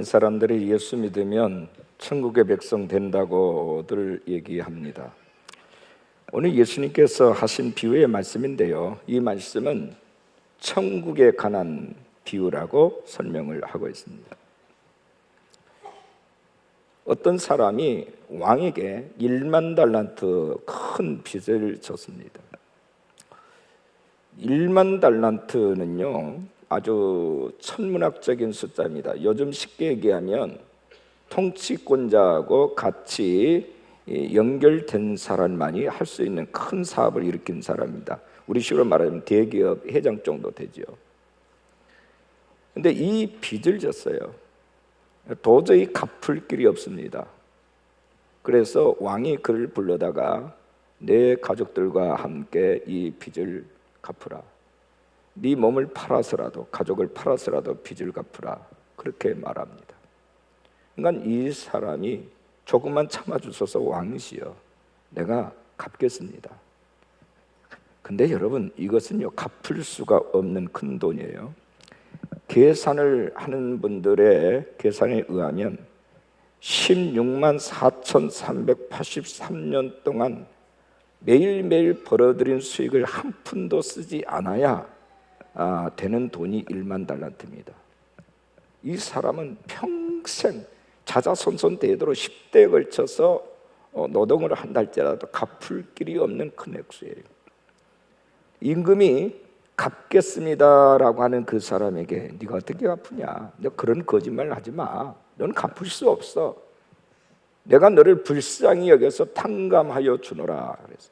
많은 사람들이 예수 믿으면 천국의 백성 된다고들 얘기합니다. 오늘 예수님께서 하신 비유의 말씀인데요, 이 말씀은 천국에 관한 비유라고 설명을 하고 있습니다. 어떤 사람이 왕에게 1만 달란트 큰 빚을 졌습니다. 1만 달란트는요 아주 천문학적인 숫자입니다. 요즘 쉽게 얘기하면 통치권자하고 같이 연결된 사람만이 할 수 있는 큰 사업을 일으킨 사람입니다. 우리 식으로 말하면 대기업 회장 정도 되죠. 근데 이 빚을 졌어요. 도저히 갚을 길이 없습니다. 그래서 왕이 그를 불러다가 내 가족들과 함께 이 빚을 갚으라. 네 몸을 팔아서라도, 가족을 팔아서라도 빚을 갚으라. 그렇게 말합니다. 그러니까 이 사람이 조금만 참아주소서 왕이시여, 내가 갚겠습니다. 근데 여러분, 이것은요 갚을 수가 없는 큰 돈이에요. 계산을 하는 분들의 계산에 의하면 16만 4,383년 동안 매일매일 벌어들인 수익을 한 푼도 쓰지 않아야 되는 돈이 1만 달란트입니다. 이 사람은 평생 자자손손 대대로 10대에 걸쳐서 노동을 한달째라도 갚을 길이 없는 큰 액수예요. 임금이 갚겠습니다라고 하는 그 사람에게 네가 어떻게 갚으냐, 너 그런 거짓말 하지 마, 너는 갚을 수 없어, 내가 너를 불쌍히 여겨서 탕감하여 주노라 그래서.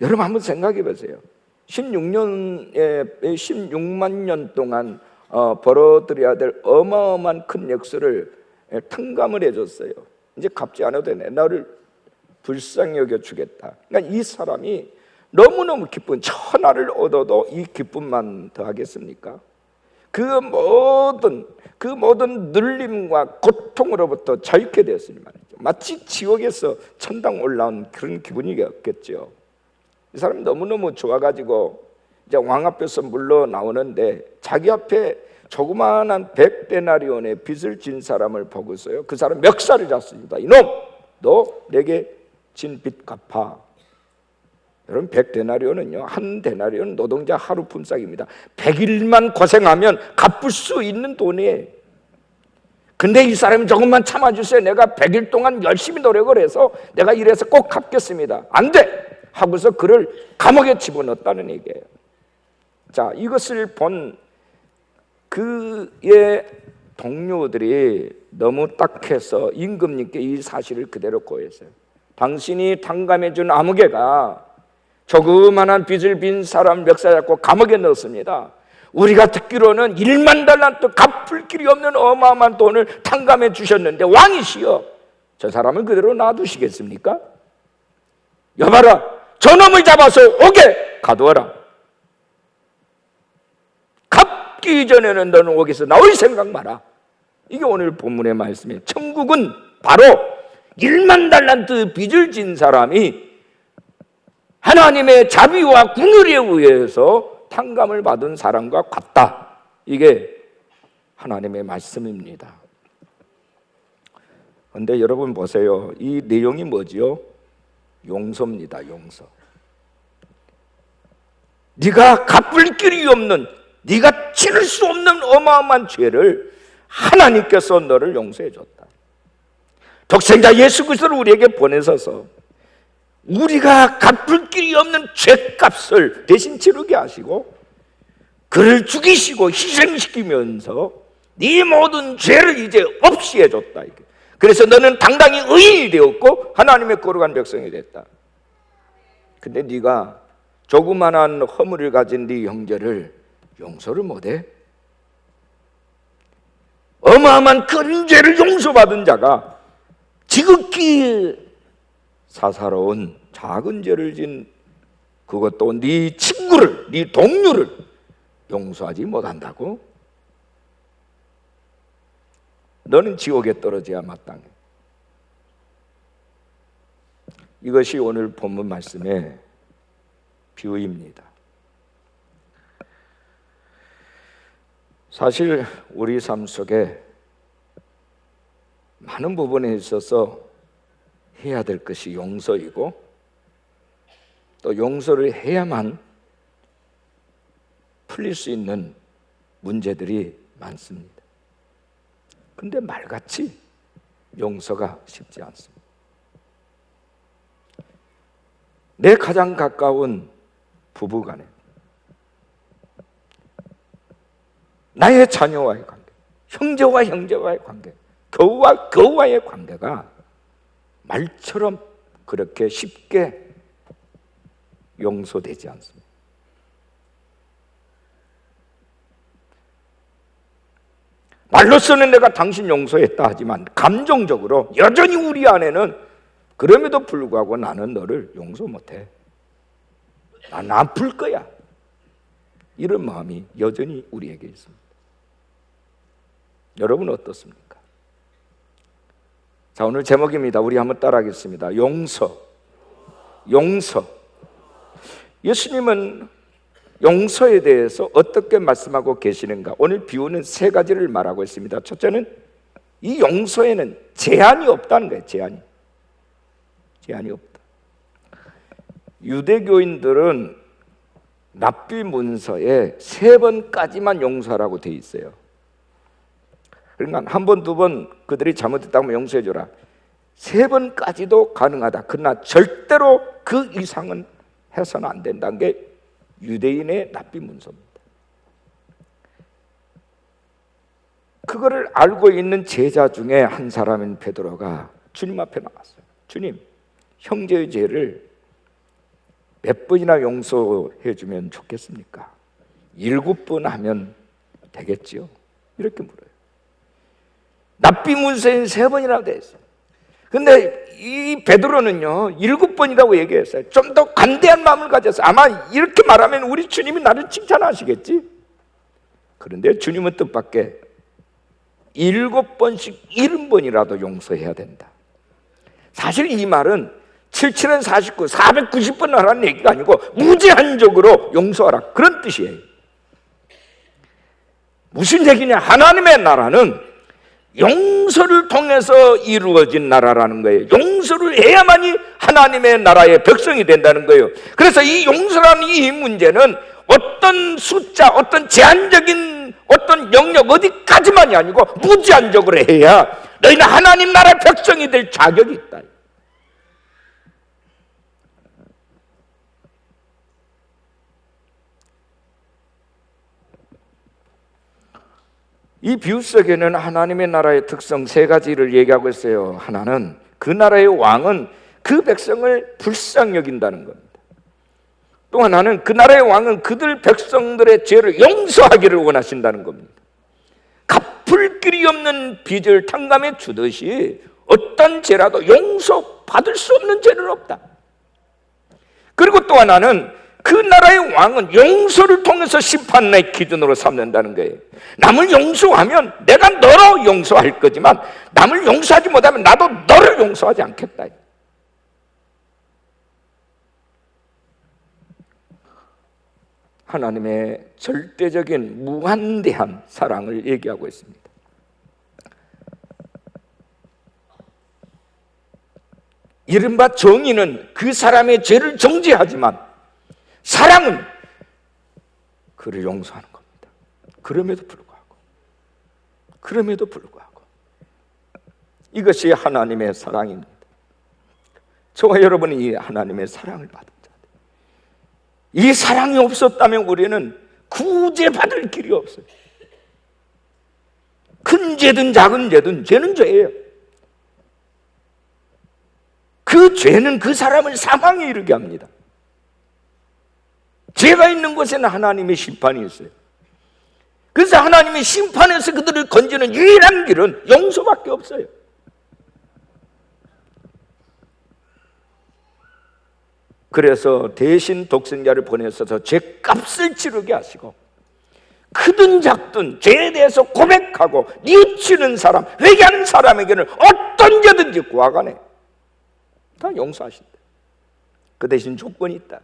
여러분 한번 생각해 보세요. 16만 년 동안 벌어들여야 될 어마어마한 큰 액수를 탕감을 해줬어요. 이제 갚지 않아도 되네, 너를 불쌍히 여겨주겠다. 그러니까 이 사람이 너무너무 기쁜, 천하를 얻어도 이 기쁨만 더하겠습니까? 그 모든 눌림과 고통으로부터 자유케 되었으니 말이죠. 마치 지옥에서 천당 올라온 그런 기분이었겠죠. 이 사람이 너무너무 좋아가지고 이제 왕 앞에서 물러 나오는데 자기 앞에 조그마한 100데나리온의 빚을 진 사람을 보고서요, 그 사람 멱살을 잡습니다. 이놈, 너 내게 진 빚 갚아. 여러분 100데나리온은요 한 데나리온 노동자 하루 품삯입니다. 100일만 고생하면 갚을 수 있는 돈이에요. 근데 이 사람이 조금만 참아주세요, 내가 100일 동안 열심히 노력을 해서 내가 이래서 꼭 갚겠습니다. 안 돼! 하고서 그를 감옥에 집어넣었다는 얘기예요. 자, 이것을 본 그의 동료들이 너무 딱해서 임금님께 이 사실을 그대로 고했어요. 당신이 탕감해준 아무개가 조그만한 빚을 빈 사람 멱살 잡고 감옥에 넣었습니다. 우리가 듣기로는 1만 달란트 갚을 길이 없는 어마어마한 돈을 탕감해 주셨는데 왕이시여, 저 사람을 그대로 놔두시겠습니까? 여봐라, 저놈을 잡아서 옥에 가두어라. 갚기 전에는 너는 옥에서 나올 생각 마라. 이게 오늘 본문의 말씀이에요. 천국은 바로 1만 달란트 빚을 진 사람이 하나님의 자비와 긍휼에 의해서 탕감을 받은 사람과 같다. 이게 하나님의 말씀입니다. 그런데 여러분 보세요. 이 내용이 뭐지요? 용서입니다. 용서. 네가 갚을 길이 없는, 네가 치를 수 없는 어마어마한 죄를 하나님께서 너를 용서해 줬다. 독생자 예수 그리스도를 우리에게 보내셔서 우리가 갚을 길이 없는 죄값을 대신 치르게 하시고 그를 죽이시고 희생시키면서 네 모든 죄를 이제 없이 해줬다. 그래서 너는 당당히 의인이 되었고 하나님의 거룩한 백성이 됐다. 근데 네가 조그만한 허물을 가진 네 형제를 용서를 못해? 어마어마한 큰 죄를 용서받은 자가 지극히 사사로운 작은 죄를 진 그것도 네 친구를, 네 동료를 용서하지 못한다고? 너는 지옥에 떨어져야 마땅해. 이것이 오늘 본문 말씀의 비유입니다. 사실 우리 삶 속에 많은 부분에 있어서 해야 될 것이 용서이고 또 용서를 해야만 풀릴 수 있는 문제들이 많습니다. 근데 말같이 용서가 쉽지 않습니다. 내 가장 가까운 부부간에, 나의 자녀와의 관계, 형제와 형제와의 관계, 교우와 교우와의 관계가 말처럼 그렇게 쉽게 용서되지 않습니다. 말로서는 내가 당신 용서했다 하지만 감정적으로 여전히 우리 안에는 그럼에도 불구하고 나는 너를 용서 못해. 난 아플 거야. 이런 마음이 여전히 우리에게 있습니다. 여러분 어떻습니까? 자, 오늘 제목입니다. 우리 한번 따라하겠습니다. 용서. 용서. 예수님은 용서에 대해서 어떻게 말씀하고 계시는가? 오늘 비유는 세 가지를 말하고 있습니다. 첫째는 이 용서에는 제한이 없다는 거예요. 제한이 없다. 유대교인들은 랍비 문서에 3번까지만 용서하라고 돼 있어요. 그러니까 한 번, 두 번 그들이 잘못했다면 용서해 줘라. 3번까지도 가능하다. 그러나 절대로 그 이상은 해서는 안 된다는 게 유대인의 랍비 문서입니다. 그거를 알고 있는 제자 중에 한 사람인 베드로가 주님 앞에 나왔어요. 주님, 형제의 죄를 몇 번이나 용서해 주면 좋겠습니까? 7번 하면 되겠지요? 이렇게 물어요. 납비 문서에는 3번이라고 되어 있어요. 근데 이 베드로는요 7번이라고 얘기했어요. 좀 더 관대한 마음을 가졌어요. 아마 이렇게 말하면 우리 주님이 나를 칭찬하시겠지? 그런데 주님은 뜻밖의 7번씩 70번이라도 용서해야 된다. 사실 이 말은 77은 49, 490번 하라는 얘기가 아니고 무제한적으로 용서하라, 그런 뜻이에요. 무슨 얘기냐? 하나님의 나라는 용서를 통해서 이루어진 나라라는 거예요. 용서를 해야만이 하나님의 나라의 백성이 된다는 거예요. 그래서 이 용서라는 이 문제는 어떤 숫자, 어떤 제한적인 어떤 영역 어디까지만이 아니고 무제한적으로 해야 너희는 하나님 나라의 백성이 될 자격이 있다. 이 비유 속에는 하나님의 나라의 특성 3가지를 얘기하고 있어요. 하나는 그 나라의 왕은 그 백성을 불쌍히 여긴다는 겁니다. 또 하나는 그 나라의 왕은 그들 백성들의 죄를 용서하기를 원하신다는 겁니다. 갚을 길이 없는 빚을 탕감해 주듯이 어떤 죄라도 용서받을 수 없는 죄는 없다. 그리고 또 하나는 그 나라의 왕은 용서를 통해서 심판의 기준으로 삼는다는 거예요. 남을 용서하면 내가 너로 용서할 거지만 남을 용서하지 못하면 나도 너를 용서하지 않겠다. 하나님의 절대적인 무한대한 사랑을 얘기하고 있습니다. 이른바 정의는 그 사람의 죄를 정죄하지만 사랑은 그를 용서하는 겁니다. 그럼에도 불구하고 이것이 하나님의 사랑입니다. 저와 여러분이 이 하나님의 사랑을 받은 자들, 이 사랑이 없었다면 우리는 구제받을 길이 없어요. 큰 죄든 작은 죄든 죄는 죄예요. 그 죄는 그 사람을 사망에 이르게 합니다. 죄가 있는 곳에는 하나님의 심판이 있어요. 그래서 하나님의 심판에서 그들을 건지는 유일한 길은 용서밖에 없어요. 그래서 대신 독생자를 보내셔서 죄값을 치르게 하시고 크든 작든 죄에 대해서 고백하고 뉘우치는 사람, 회개하는 사람에게는 어떤 죄든지 구하간에 다 용서하신다. 그 대신 조건이 있다.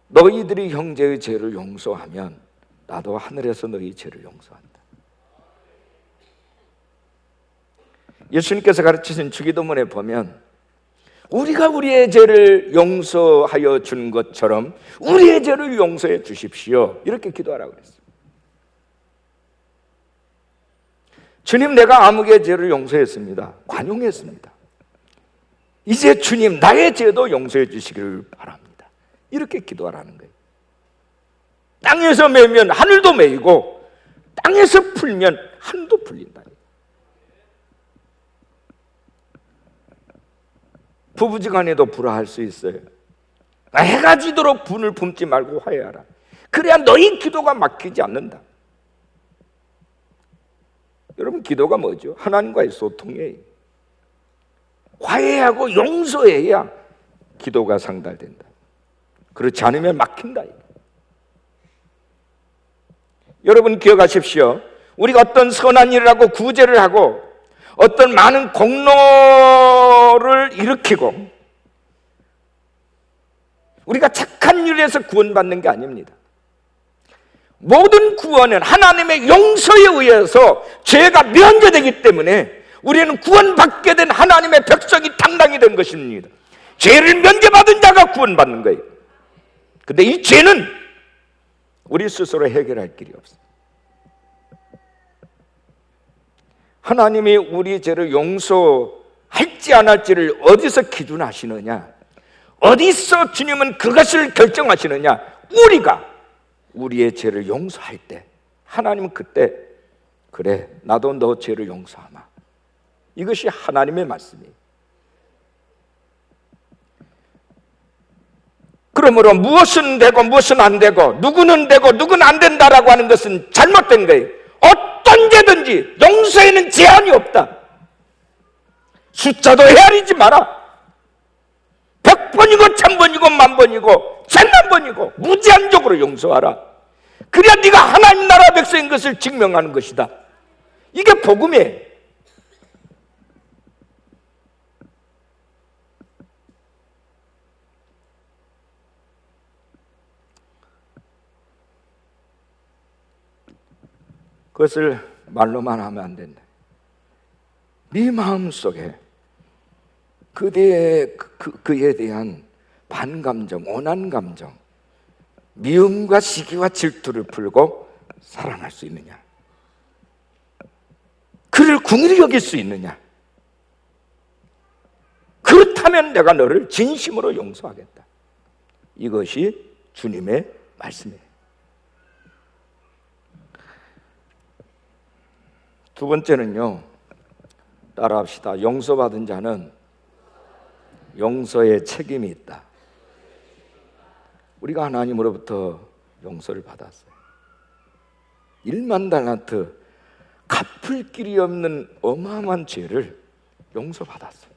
너희들이 형제의 죄를 용서하면 나도 하늘에서 너희 죄를 용서한다. 예수님께서 가르치신 주기도문에 보면 우리가 우리의 죄를 용서하여 준 것처럼 우리의 죄를 용서해 주십시오, 이렇게 기도하라고 그랬어요. 주님, 내가 아무개 죄를 용서했습니다. 관용했습니다. 이제 주님, 나의 죄도 용서해 주시기를 바랍니다. 이렇게 기도하라는 거예요. 땅에서 매면 하늘도 매이고 땅에서 풀면 하늘도 풀린다. 부부지간에도 불화할 수 있어요. 해가 지도록 분을 품지 말고 화해하라. 그래야 너희 기도가 막히지 않는다. 여러분, 기도가 뭐죠? 하나님과의 소통이에요. 화해하고 용서해야 기도가 상달된다. 그렇지 않으면 막힌다. 여러분 기억하십시오. 우리가 어떤 선한 일을 하고 구제를 하고 어떤 많은 공로를 일으키고 우리가 착한 일에서 구원받는 게 아닙니다. 모든 구원은 하나님의 용서에 의해서 죄가 면제되기 때문에 우리는 구원받게 된 하나님의 백성이 당당히 된 것입니다. 죄를 면제받은 자가 구원받는 거예요. 근데 이 죄는 우리 스스로 해결할 길이 없어요. 하나님이 우리 죄를 용서할지 안 할지를 어디서 기준하시느냐? 어디서 주님은 그것을 결정하시느냐? 우리가 우리의 죄를 용서할 때 하나님은 그때 그래, 나도 너 죄를 용서하마. 이것이 하나님의 말씀이에요. 그러므로 무엇은 되고 무엇은 안 되고 누구는 되고 누구는 안 된다라고 하는 것은 잘못된 거예요. 어떤 죄든지 용서에는 제한이 없다. 숫자도 헤아리지 마라. 100번이고 1000번이고 10,000번이고 10,000,000번이고 무제한적으로 용서하라. 그래야 네가 하나님 나라 백성인 것을 증명하는 것이다. 이게 복음이에요. 그것을 말로만 하면 안 된다. 네 마음속에 그에 대한 반감정, 원한 감정, 미움과 시기와 질투를 풀고 사랑할 수 있느냐? 그를 긍휼히 여길 수 있느냐? 그렇다면 내가 너를 진심으로 용서하겠다. 이것이 주님의 말씀이에요. 두 번째는요, 따라합시다. 용서받은 자는 용서의 책임이 있다. 우리가 하나님으로부터 용서를 받았어요. 10,000,000달란트, 갚을 길이 없는 어마어마한 죄를 용서받았어요.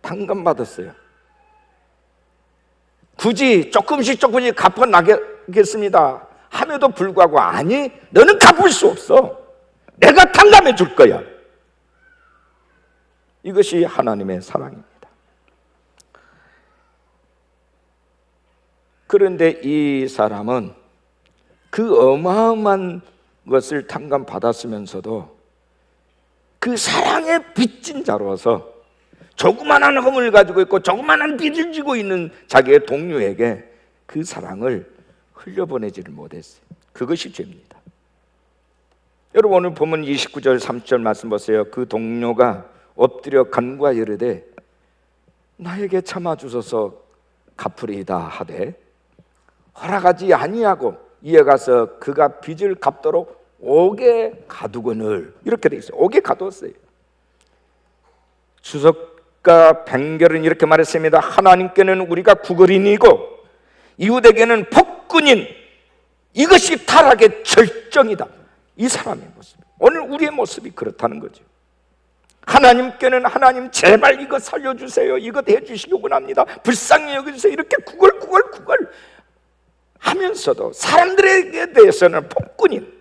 탕감받았어요. 굳이 조금씩 갚아나겠습니다 함에도 불구하고 아니, 너는 갚을 수 없어. 내가 탕감해 줄 거야. 이것이 하나님의 사랑입니다. 그런데 이 사람은 그 어마어마한 것을 탕감받았으면서도 그 사랑에 빚진 자로서 조그만한 허물을 가지고 있고 조그만한 빚을 지고 있는 자기의 동료에게 그 사랑을 흘려보내지를 못했어요. 그것이 죄입니다. 여러분, 오늘 보면 29절 30절 말씀 보세요. 그 동료가 엎드려 간구하여 이르되 나에게 참아주소서 갚으리이다 하되 허락하지 아니하고 이어가서 그가 빚을 갚도록 옥에 가두거늘, 이렇게 돼 있어요. 옥에 가두었어요. 주석가 벵겔은 이렇게 말했습니다. 하나님께는 우리가 구걸인이고 이웃에게는 폭군인, 이것이 타락의 절정이다. 이 사람의 모습, 오늘 우리의 모습이 그렇다는 거죠. 하나님께는 하나님 제발 이거 살려주세요, 이거 해주시기 원합니다, 불쌍히 여겨주세요, 이렇게 구걸 하면서도 사람들에게 대해서는 폭군인,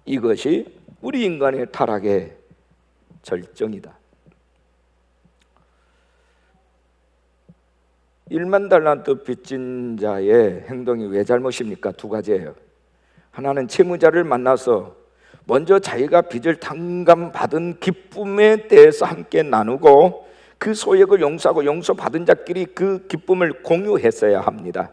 이것이 우리 인간의 타락의 절정이다. 10,000,000달란트 빚진 자의 행동이 왜 잘못입니까? 두 가지예요. 하나는 채무자를 만나서 먼저 자기가 빚을 탕감받은 기쁨에 대해서 함께 나누고 그 소액을 용서하고 용서받은 자끼리 그 기쁨을 공유했어야 합니다.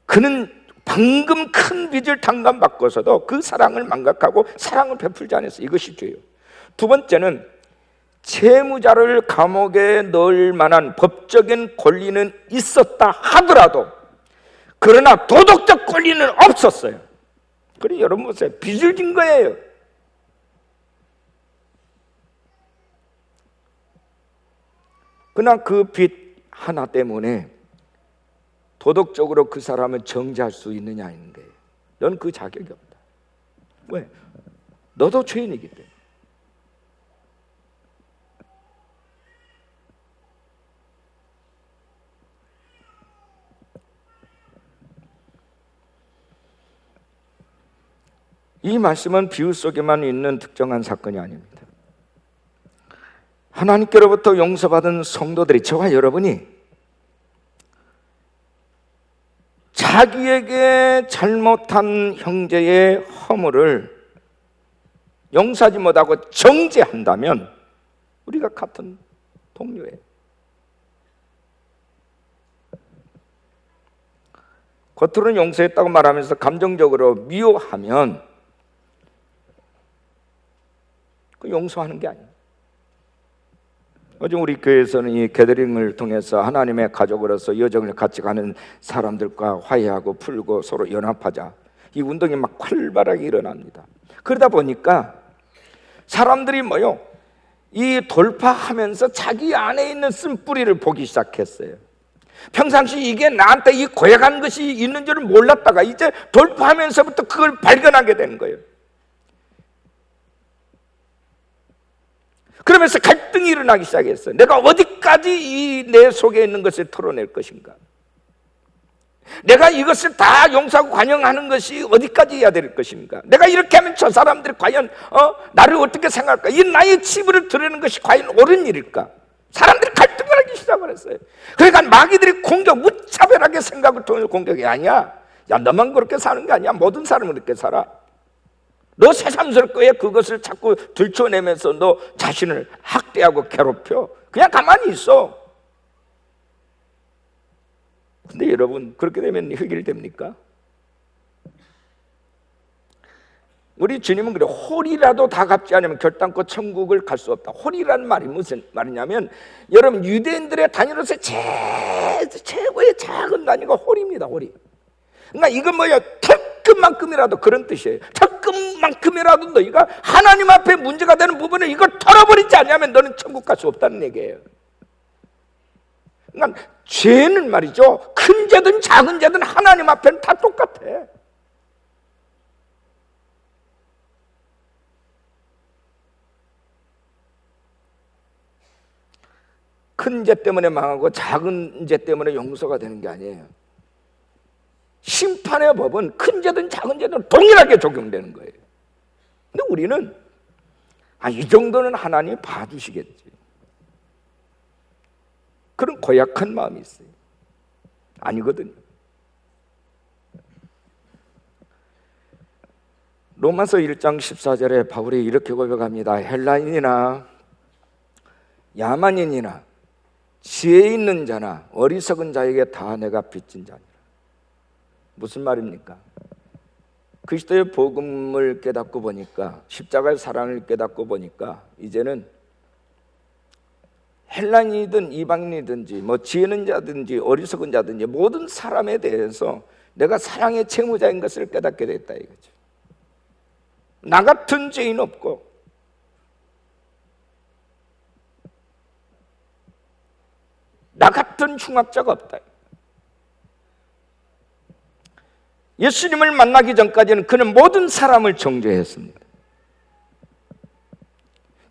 그는 방금 큰 빚을 탕감받고서도 그 사랑을 망각하고 사랑을 베풀지 않았어요. 이것이 죄예요. 두 번째는 채무자를 감옥에 넣을 만한 법적인 권리는 있었다 하더라도 그러나 도덕적 권리는 없었어요. 그래 여러분 보세요. 빚을 진 거예요. 그러나 그 빚 하나 때문에 도덕적으로 그 사람을 정죄할 수 있느냐 하는 거예요. 넌 그 자격이 없다. 왜? 너도 죄인이기 때문에. 이 말씀은 비유 속에만 있는 특정한 사건이 아닙니다. 하나님께로부터 용서받은 성도들이, 저와 여러분이 자기에게 잘못한 형제의 허물을 용서하지 못하고 정죄한다면 우리가 같은 동료예요. 겉으로는 용서했다고 말하면서 감정적으로 미워하면 그 용서하는 게 아니에요. 요즘 우리 교회에서는 이 게더링을 통해서 하나님의 가족으로서 여정을 같이 가는 사람들과 화해하고 풀고 서로 연합하자, 이 운동이 막 활발하게 일어납니다. 그러다 보니까 사람들이 뭐요? 이 돌파하면서 자기 안에 있는 쓴뿌리를 보기 시작했어요. 평상시 이게 나한테 이 고약한 것이 있는 줄을 몰랐다가 이제 돌파하면서부터 그걸 발견하게 되는 거예요. 그러면서 갈등이 일어나기 시작했어요. 내가 어디까지 이 내 속에 있는 것을 털어낼 것인가? 내가 이것을 다 용서하고 관용하는 것이 어디까지 해야 될 것인가? 내가 이렇게 하면 저 사람들이 과연 나를 어떻게 생각할까? 이 나의 치부를 드러내는 것이 과연 옳은 일일까? 사람들이 갈등을 하기 시작을 했어요. 그러니까 마귀들이 무차별하게 생각을 통해서 공격이 아니야. 야, 너만 그렇게 사는 게 아니야. 모든 사람은 그렇게 살아. 너 새삼스럴 거에 그것을 자꾸 들춰내면서 너 자신을 학대하고 괴롭혀. 그냥 가만히 있어. 근데 여러분, 그렇게 되면 해결됩니까? 우리 주님은 그래, 홀이라도 다 갚지 않으면 결단코 천국을 갈 수 없다. 홀이라는 말이 무슨 말이냐면, 여러분 유대인들의 단위로서 최고의 작은 단위가 홀입니다. 홀이. 그러니까 이건 뭐야? 턱금만큼이라도, 그런 뜻이에요. 턱금만큼이라도 너희가 하나님 앞에 문제가 되는 부분을 이걸 털어버리지 않으면 너는 천국 갈 수 없다는 얘기예요. 그러니까 죄는 말이죠, 큰 죄든 작은 죄든 하나님 앞에는 다 똑같아. 큰 죄 때문에 망하고 작은 죄 때문에 용서가 되는 게 아니에요. 심판의 법은 큰 죄든 작은 죄든 동일하게 적용되는 거예요. 근데 우리는 이 정도는 하나님이 봐주시겠지, 그런 고약한 마음이 있어요. 아니거든요. 로마서 1장 14절에 바울이 이렇게 고백합니다. 헬라인이나 야만인이나 지혜 있는 자나 어리석은 자에게 다 내가 빚진 자니라. 무슨 말입니까? 그리스도의 복음을 깨닫고 보니까, 십자가의 사랑을 깨닫고 보니까 이제는 헬라인이든 이방인이든지 지혜 있는 자든지 어리석은 자든지 모든 사람에 대해서 내가 사랑의 채무자인 것을 깨닫게 됐다 이거죠. 나 같은 죄인 없고, 나 같은 흉악자가 없다. 예수님을 만나기 전까지는 그는 모든 사람을 정죄했습니다.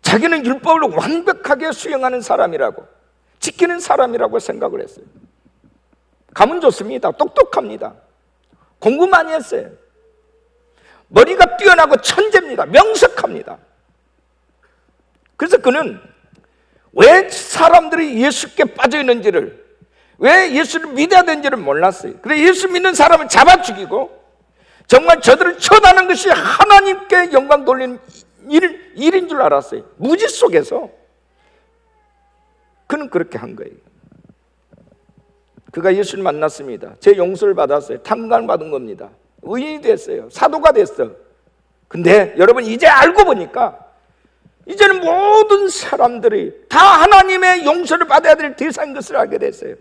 자기는 율법을 완벽하게 수행하는 사람이라고, 지키는 사람이라고 생각을 했어요. 가문 좋습니다. 똑똑합니다. 공부 많이 했어요. 머리가 뛰어나고 천재입니다. 명석합니다. 그래서 그는 왜 사람들이 예수께 빠져 있는지를, 왜 예수를 믿어야 되는지를 몰랐어요. 그래서 예수 믿는 사람을 잡아 죽이고 정말 저들을 처단하는 것이 하나님께 영광 돌리는 일인 줄 알았어요. 무지 속에서 그는 그렇게 한 거예요. 그가 예수를 만났습니다. 제 용서를 받았어요. 탕감을 받은 겁니다. 의인이 됐어요. 사도가 됐어. 근데 여러분, 이제 알고 보니까 이제는 모든 사람들이 다 하나님의 용서를 받아야 될 대상인 것을 알게 됐어요.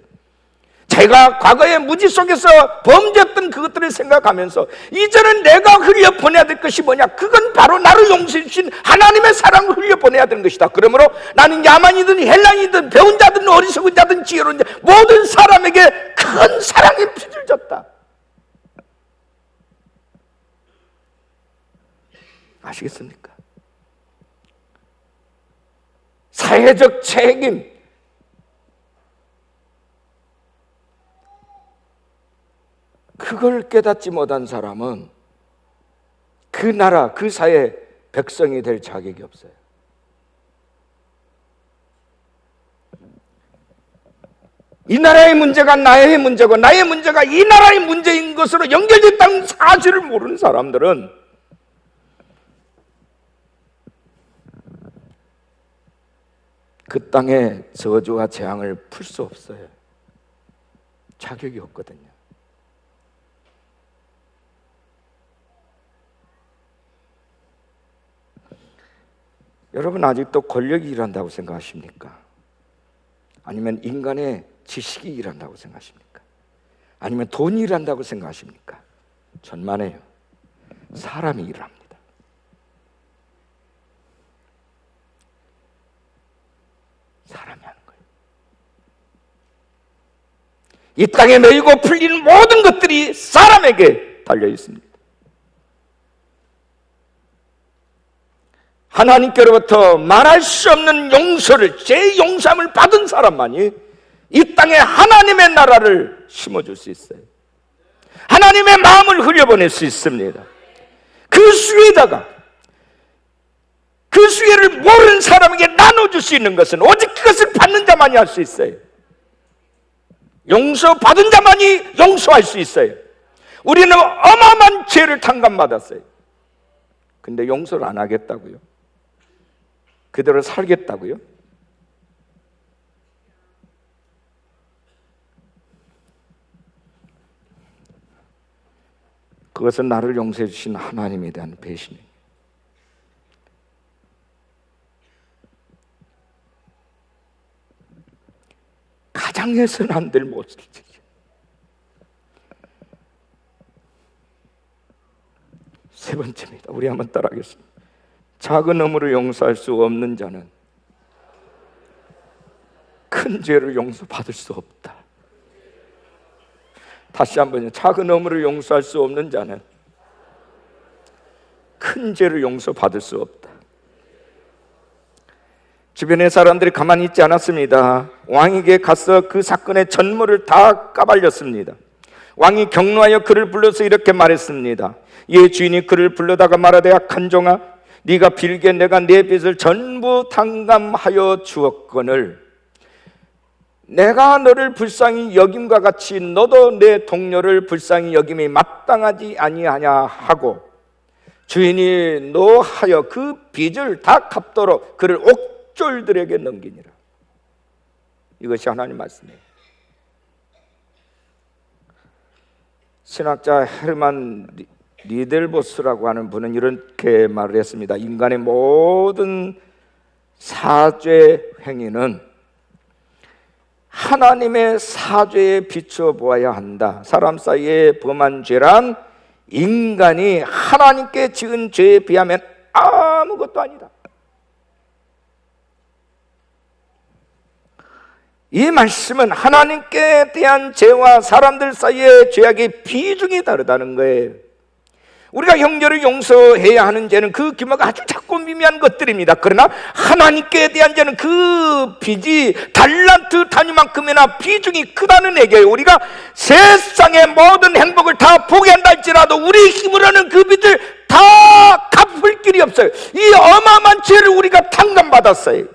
제가 과거에 무지 속에서 범죄했던 그것들을 생각하면서 이제는 내가 흘려보내야 될 것이 뭐냐? 그건 바로 나를 용서해 주신 하나님의 사랑을 흘려보내야 되는 것이다. 그러므로 나는 야만이든 헬랑이든 배운 자든 어리석은 자든 지혜로운 자 모든 사람에게 큰 사랑의 빚을 졌다. 아시겠습니까? 사회적 책임, 그걸 깨닫지 못한 사람은 그 나라, 그 사회 백성이 될 자격이 없어요. 이 나라의 문제가 나의 문제고 나의 문제가 이 나라의 문제인 것으로 연결됐다는 사실을 모르는 사람들은 그 땅의 저주와 재앙을 풀 수 없어요. 자격이 없거든요. 여러분, 아직도 권력이 일한다고 생각하십니까? 아니면 인간의 지식이 일한다고 생각하십니까? 아니면 돈이 일한다고 생각하십니까? 천만에요. 사람이 일합니다. 사람이 하는 거예요. 이 땅에 놓이고 풀리는 모든 것들이 사람에게 달려 있습니다. 하나님께로부터 말할 수 없는 용서를, 제 용서함을 받은 사람만이 이 땅에 하나님의 나라를 심어줄 수 있어요. 하나님의 마음을 흘려보낼 수 있습니다. 그 수혜자가 그 수혜를 모르는 사람에게 나눠줄 수 있는 것은 오직 그것을 받는 자만이 할 수 있어요. 용서받은 자만이 용서할 수 있어요. 우리는 어마어마한 죄를 탕감받았어요. 근데 용서를 안 하겠다고요? 그대로 살겠다고요? 그것은 나를 용서해 주신 하나님에 대한 배신이에요. 가장 해서는 안 될 모습이죠. 세 번째입니다. 우리 한번 따라하겠습니다. 작은 허물을 용서할 수 없는 자는 큰 죄를 용서받을 수 없다. 다시 한번요. 작은 허물을 용서할 수 없는 자는 큰 죄를 용서받을 수 없다. 주변의 사람들이 가만히 있지 않았습니다. 왕에게 가서 그 사건의 전모를 다 까발렸습니다. 왕이 격노하여 그를 불러서 이렇게 말했습니다. 이에 주인이 그를 불러다가 말하되, 악한 종아, 네가 빌기에 내가 네 빚을 전부 탕감하여 주었거늘 내가 너를 불쌍히 여김과 같이 너도 내 동료를 불쌍히 여김이 마땅하지 아니하냐 하고 주인이 노하여 그 빚을 다 갚도록 그를 옥졸들에게 넘기니라. 이것이 하나님 말씀이에요. 신학자 헤르만 리델보스라고 하는 분은 이렇게 말을 했습니다. 인간의 모든 사죄 행위는 하나님의 사죄에 비추어 보아야 한다. 사람 사이에 범한 죄란 인간이 하나님께 지은 죄에 비하면 아무것도 아니다. 이 말씀은 하나님께 대한 죄와 사람들 사이의 죄악의 비중이 다르다는 거예요. 우리가 형제를 용서해야 하는 죄는 그 규모가 아주 작고 미미한 것들입니다. 그러나 하나님께 대한 죄는 그 빚이 달란트 단위만큼이나 비중이 크다는 얘기예요. 우리가 세상의 모든 행복을 다 포기한다 할지라도 우리 힘으로는 그 빚을 다 갚을 길이 없어요. 이 어마어마한 죄를 우리가 탕감받았어요.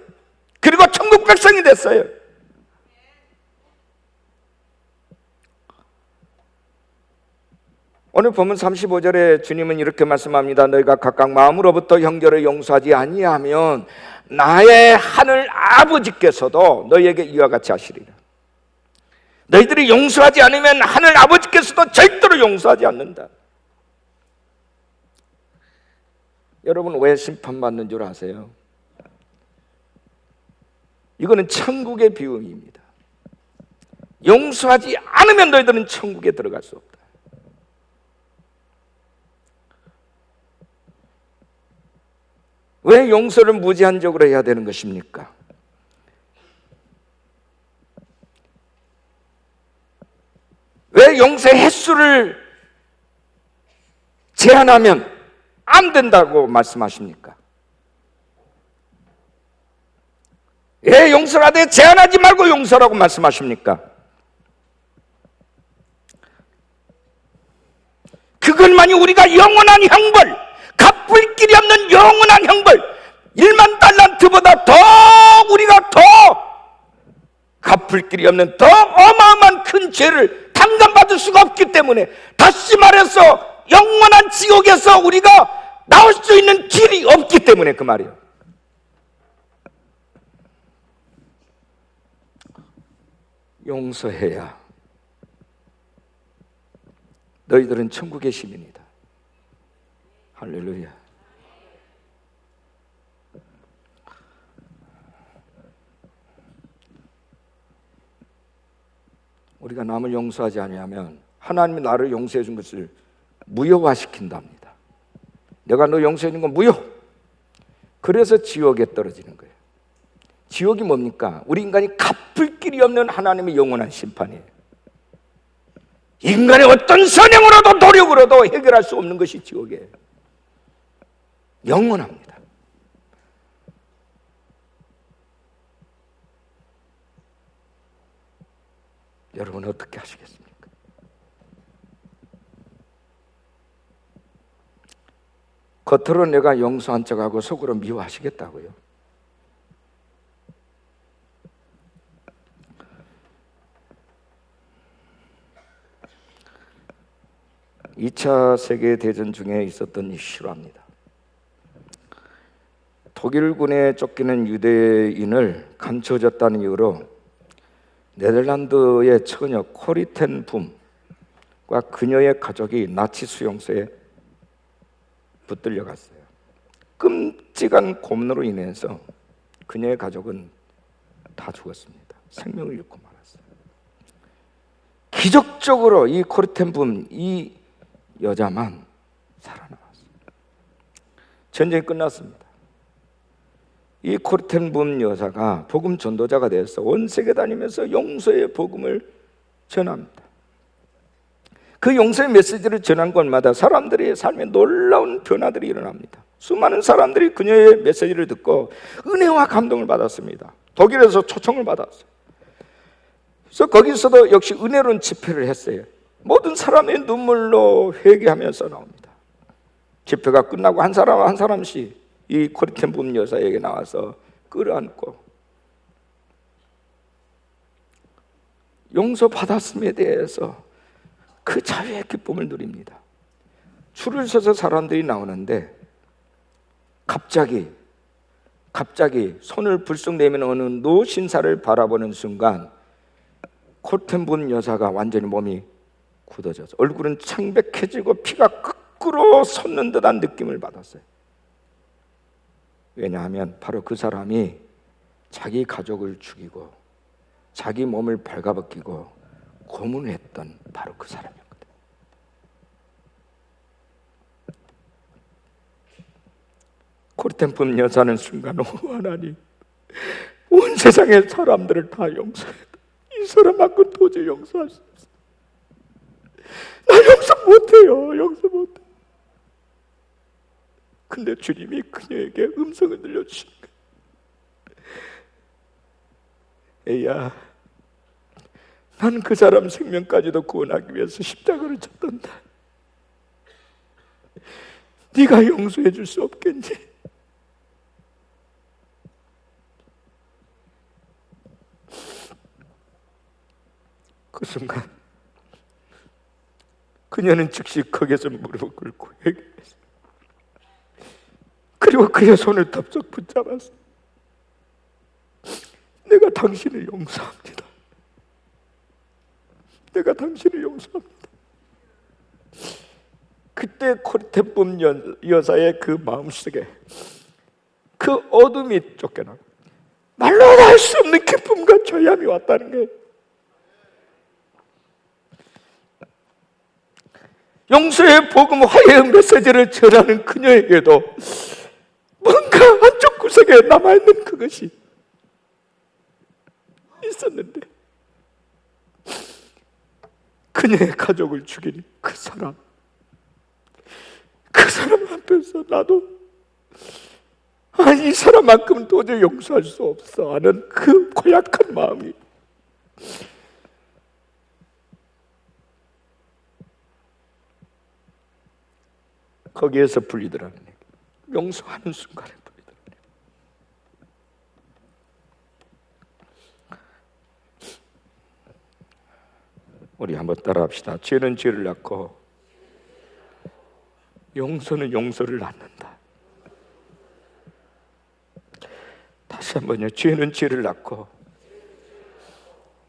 그리고 천국 백성이 됐어요. 오늘 본문 35절에 주님은 이렇게 말씀합니다. 너희가 각각 마음으로부터 형제를 용서하지 아니하면 나의 하늘 아버지께서도 너희에게 이와 같이 하시리라. 너희들이 용서하지 않으면 하늘 아버지께서도 절대로 용서하지 않는다. 여러분, 왜 심판받는 줄 아세요? 이거는 천국의 비유입니다. 용서하지 않으면 너희들은 천국에 들어갈 수 없다. 왜 용서를 무제한적으로 해야 되는 것입니까? 왜 용서의 횟수를 제한하면 안 된다고 말씀하십니까? 왜 용서를 하되 제한하지 말고 용서라고 말씀하십니까? 그것만이 우리가 영원한 형벌, 갚을 길이 없는 영원한 형벌, 1만 달란트보다 더 우리가 더 갚을 길이 없는 더 어마어마한 큰 죄를 탕감받을 수가 없기 때문에, 다시 말해서 영원한 지옥에서 우리가 나올 수 있는 길이 없기 때문에 그 말이에요. 용서해야 너희들은 천국의 시민이다. 할렐루야. 우리가 남을 용서하지 아니하면 하나님이 나를 용서해 준 것을 무효화시킨답니다. 내가 너 용서해 준 건 무효. 그래서 지옥에 떨어지는 거예요. 지옥이 뭡니까? 우리 인간이 갚을 길이 없는 하나님의 영원한 심판이에요. 인간의 어떤 선행으로도 노력으로도 해결할 수 없는 것이 지옥이에요. 영원합니다. 여러분 어떻게 하시겠습니까? 겉으로 내가 용서한 척하고 속으로 미워하시겠다고요? 2차 세계대전 중에 있었던 실화입니다. 독일군에 쫓기는 유대인을 감춰줬다는 이유로 네덜란드의 처녀 코리 텐 붐과 그녀의 가족이 나치 수용소에 붙들려 갔어요. 끔찍한 고문으로 인해서 그녀의 가족은 다 죽었습니다. 생명을 잃고 말았어요. 기적적으로 이 코리 텐 붐, 이 여자만 살아남았어요. 전쟁이 끝났습니다. 이 코리 텐 붐 여자가 복음 전도자가 되어서 온 세계 다니면서 용서의 복음을 전합니다. 그 용서의 메시지를 전한 곳마다 사람들의 삶에 놀라운 변화들이 일어납니다. 수많은 사람들이 그녀의 메시지를 듣고 은혜와 감동을 받았습니다. 독일에서 초청을 받았어요. 그래서 거기서도 역시 은혜로운 집회를 했어요. 모든 사람의 눈물로 회개하면서 나옵니다. 집회가 끝나고 한 사람 한 사람씩 이 코리 텐 붐 여사에게 나와서 끌어안고 용서받았음에 대해서 그 자유의 기쁨을 누립니다. 줄을 서서 사람들이 나오는데 갑자기 손을 불쑥 내밀어오는 노신사를 바라보는 순간 코리 텐 붐 여사가 완전히 몸이 굳어져서 얼굴은 창백해지고 피가 거꾸로 솟는 듯한 느낌을 받았어요. 왜냐하면 바로 그 사람이 자기 가족을 죽이고 자기 몸을 발가벗기고 고문했던 바로 그 사람이었거든요. 코리 텐 붐 여사는 순간 하나님, 온 세상의 사람들을 다 용서해도 이 사람만큼 도저히 용서할 수 없어요. 나 용서 못해요. 용서 못해. 근데 주님이 그녀에게 음성을 들려주신 거예요. 애야, 난 그 사람 생명까지도 구원하기 위해서 십자가를 쳤단다. 네가 용서해 줄 수 없겠니? 그 순간 그녀는 즉시 거기서 무릎을 꿇고 회개했어요. 그리고 그의 손을 덥석 붙잡았어요. 내가 당신을 용서합니다. 내가 당신을 용서합니다. 그때 코르테쁨 여사의 그 마음속에 그 어둠이 쫓겨나고 말로도 할 수 없는 기쁨과 조함이 왔다는 거예요. 용서의 복음, 화해의 메시지를 전하는 그녀에게도 뭔가 한쪽 구석에 남아있는 그것이 있었는데, 그녀의 가족을 죽인 그 사람 앞에서 나도 이 사람만큼은 도저히 용서할 수 없어 하는 그 고약한 마음이 거기에서 풀리더라는 얘기. 용서하는 순간에 풀리더라는 얘기. 우리 한번 따라합시다. 죄는 죄를 낳고 용서는 용서를 낳는다. 다시 한번요. 죄는 죄를 낳고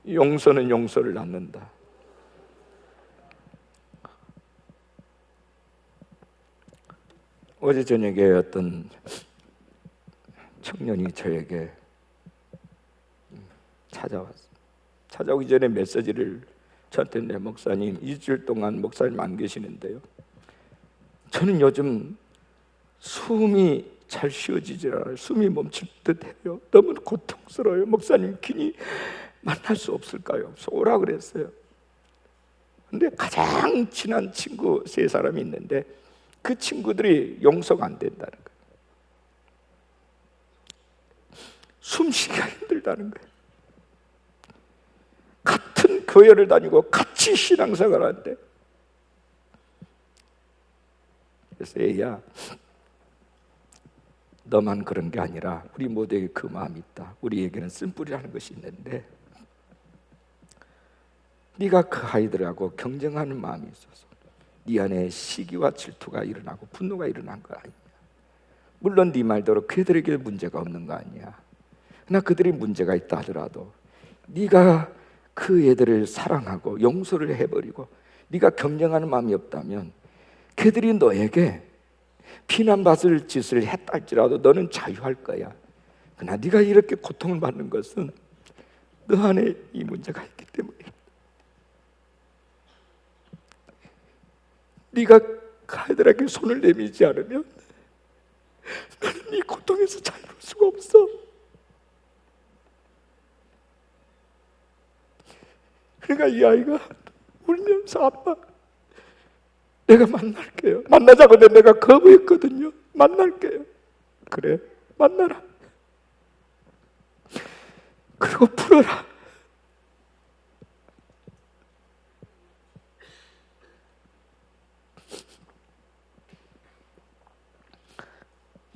용서는 용서를 낳는다. 어제 저녁에 어떤 청년이 저에게 찾아왔어요. 찾아오기 전에 메시지를 저한테, 내 목사님 2주일 동안 목사님 안 계시는데요, 저는 요즘 숨이 잘 쉬어지지 않아요. 숨이 멈출 듯해요. 너무 고통스러워요. 목사님 귀니 만날 수 없을까요? 오라 그랬어요. 근데 가장 친한 친구 3사람이 있는데 그 친구들이 용서가 안 된다는 거예요. 숨쉬기가 힘들다는 거예요. 같은 교회를 다니고 같이 신앙생활 하는데, 그래서 얘야, 너만 그런 게 아니라 우리 모두에게 그 마음이 있다. 우리에게는 쓴뿌리라는 것이 있는데 네가 그 아이들하고 경쟁하는 마음이 있어서 네 안에 시기와 질투가 일어나고 분노가 일어난 거 아니냐. 물론 네 말대로 그들에게 문제가 없는 거 아니야. 그러나 그들이 문제가 있다 하더라도 네가 그 애들을 사랑하고 용서를 해버리고 네가 경쟁하는 마음이 없다면 그들이 너에게 비난받을 짓을 했다 할지라도 너는 자유할 거야. 그러나 네가 이렇게 고통을 받는 것은 너 안에 이 문제가 있기 때문에, 네가 그들에게 손을 내밀지 않으면 너는 이 고통에서 자유로울 수가 없어. 그러니까 이 아이가 울면서 아빠, 내가 만날게요. 만나자고 내가 거부했거든요. 만날게요. 그래, 만나라. 그리고 풀어라.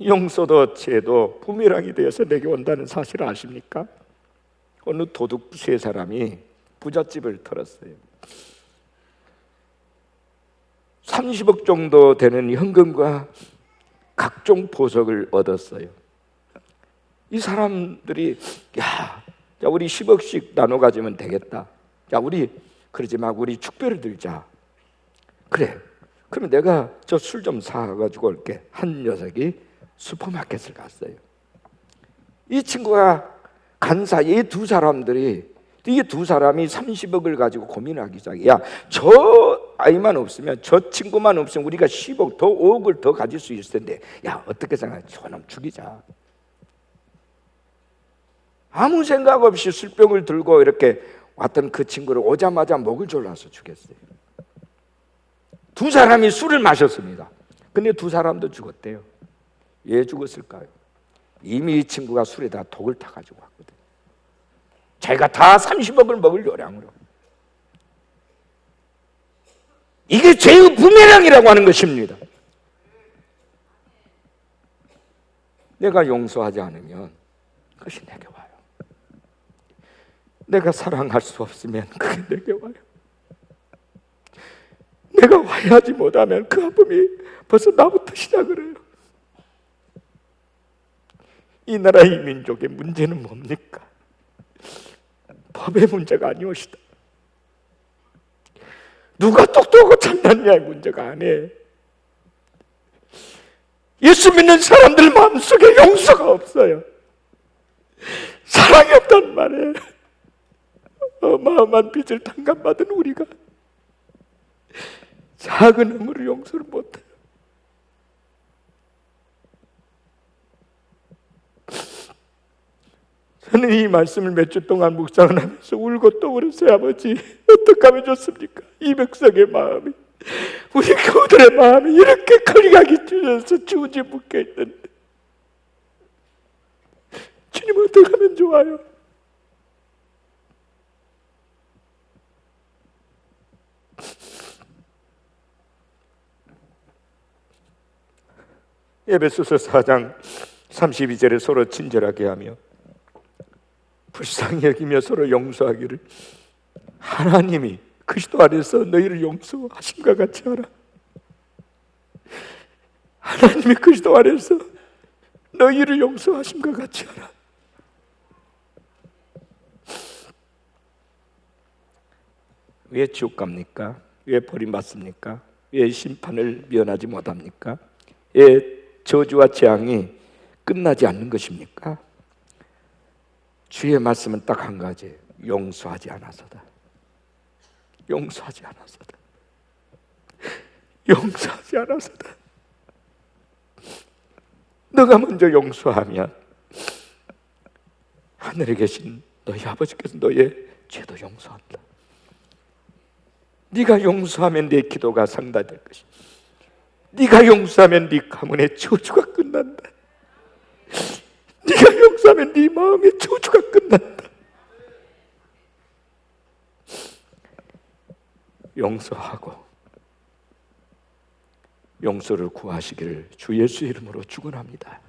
용서도 죄도 부메랑이 되어서 내게 온다는 사실을 아십니까? 어느 도둑 3사람이 부잣집을 털었어요. 30억 정도 되는 현금과 각종 보석을 얻었어요. 이 사람들이 야, 우리 10억씩 나눠 가지면 되겠다. 야, 우리 그러지 말고 우리 축배를 들자. 그래, 그러면 내가 저 술 좀 사가지고 올게. 한 녀석이 슈퍼마켓을 갔어요. 이 친구가 간 사이에 이 2사람들이, 이게 2사람이 30억을 가지고 고민하기 시작해. 야, 저 아이만 없으면, 저 친구만 없으면 우리가 10억 더 5억을 더 가질 수 있을 텐데, 야, 어떻게 생각해? 저놈 죽이자. 아무 생각 없이 술병을 들고 이렇게 왔던 그 친구를 오자마자 목을 졸라서 죽였어요. 2사람이 술을 마셨습니다. 근데 2사람도 죽었대요. 왜 죽었을까요? 이미 이 친구가 술에다 독을 타가지고 왔거든요. 자기가 다 30억을 먹을 요량으로. 이게 죄의 부메랑이라고 하는 것입니다. 내가 용서하지 않으면 그것이 내게 와요. 내가 사랑할 수 없으면 그게 내게 와요. 내가 화해하지 못하면 그 아픔이 벌써 나부터 시작을 해요. 이 나라 이 민족의 문제는 뭡니까? 법의 문제가 아니오시다. 누가 똑똑하고 참났냐의 문제가 아니에요. 예수 믿는 사람들 마음속에 용서가 없어요. 사랑이 없단 말이에요. 어마어마한 빚을 탕감받은 우리가 작은 허물을 용서를 못해요. 저는 이 말씀을 몇 주 동안 묵상을 하면서 울고 또 울었어요. 아버지, 어떻게 하면 좋습니까? 이 백성의 마음이, 우리 교우들의 마음이 이렇게 거리가기 찢어져서 주지 묶여 있는데 주님 어떻게 하면 좋아요? 에베소서 4장 32절에 서로 친절하게 하며 불쌍히 여기며 서로 용서하기를 하나님이 그리스도 안에서 너희를 용서하심과 같이 하라. 하나님이 그리스도 안에서 너희를 용서하심과 같이 하라. 왜 지옥 갑니까? 왜 버림받습니까? 왜 심판을 면하지 못합니까? 왜 저주와 재앙이 끝나지 않는 것입니까? 주의 말씀은 딱 한 가지, 용서하지 않아서다. 용서하지 않아서다. 용서하지 않아서다. 너가 먼저 용서하면 하늘에 계신 너희 아버지께서 너의 죄도 용서한다. 네가 용서하면 네 기도가 상달될 것이다. 네가 용서하면 네 가문의 저주가 끝난다. 네가 용서하면 네 마음의 저주가 끝난다. 용서하고 용서를 구하시기를 주 예수의 이름으로 축원합니다.